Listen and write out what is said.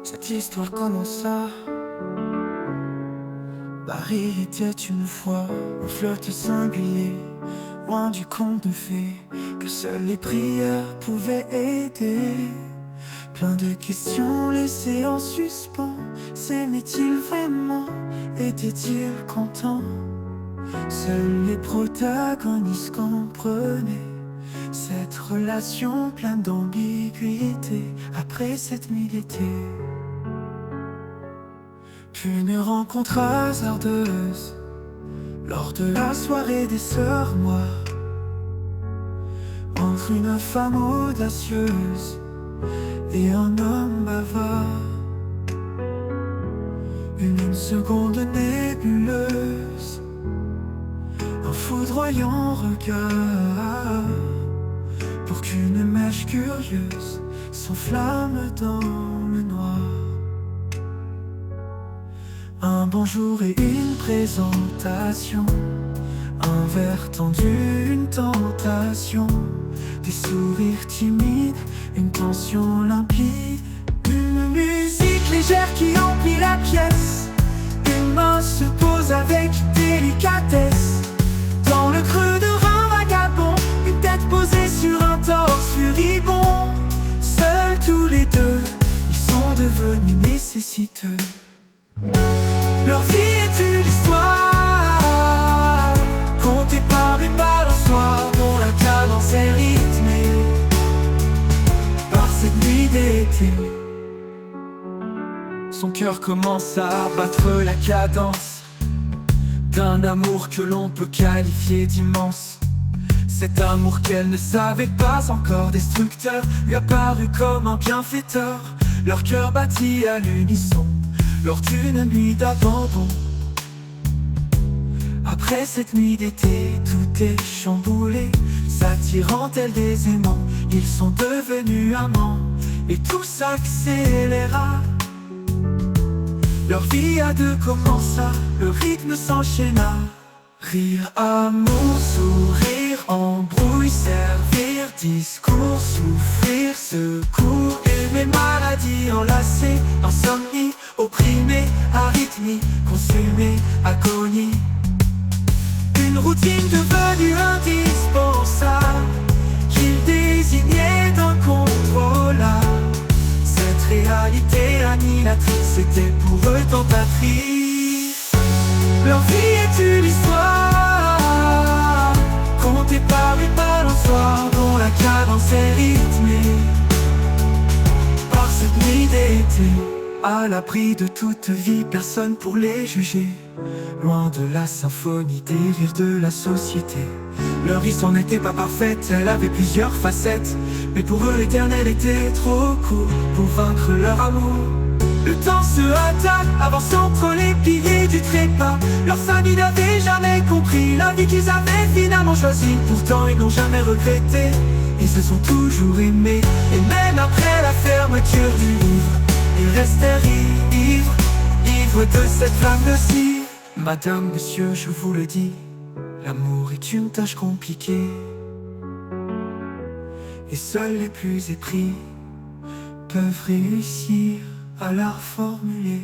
Cette histoire commença. Paris était une fois un fleuve singulier, loin du conte de fées, que seules les prières pouvaient aider. Plein de questions laissées en suspens. S'aimait-il vraiment? Était-il content? Seuls les protagonistes comprenaient cette relation pleine d'ambiguïté. Après cette nuit d'été, une rencontre hasardeuse lors de la soirée des sœurs noires, entre une femme audacieuse et un homme bavard. Une seconde nébuleuse, un foudroyant regard, pour qu'une mèche curieuse s'enflamme dans le noir. Un bonjour et une présentation, un verre tendu, une tentation, des sourires timides, une tension limpide, une musique légère qui emplit la pièce. Une main se pose avec délicatesse dans le creux d'un vagabond, une tête posée sur un torse furibond. Seuls tous les deux, ils sont devenus nécessiteux. Leur vie est une histoire contée par une balançoire dont la cadence est rythmée par cette nuit d'été. Son cœur commence à battre la cadence d'un amour que l'on peut qualifier d'immense. Cet amour qu'elle ne savait pas encore destructeur lui apparut comme un bienfaiteur. Leur cœur battit à l'unisson lors d'une nuit d'abandon. Après cette nuit d'été, tout est chamboulé. S'attirant tel des aimants, ils sont devenus amants, et tout s'accéléra. Leur vie à deux commença, le rythme s'enchaîna. Rire, amour, sourire, embrouille, servir, discours, souffrir, secours, aimer, maladie, enlacée, insomnie, opprimé, arythmie, consumé, agonie. Une routine devenue indispensable, qu'il désignait d'incontrôlable. Cette réalité annihilatrice était pour eux tentatrice. Leur vie est une histoire contée par une balançoire dont la cadence est rythmée par cette nuit d'été. À l'abri de toute vie, personne pour les juger, loin de la symphonie des rires de la société. Leur histoire n'était pas parfaite, elle avait plusieurs facettes, mais pour eux l'éternel était trop court pour vaincre leur amour. Le temps se hâta, avance entre les piliers du trépas. Leur famille n'avait jamais compris la vie qu'ils avaient finalement choisie. Pourtant ils n'ont jamais regretté, ils se sont toujours aimés. Et même après la fermeture du livre, ils restèrent ivres, ivres de cette flamme nocive. Madame, monsieur, je vous le dis, l'amour est une tâche compliquée, et seuls les plus épris peuvent réussir à la reformuler.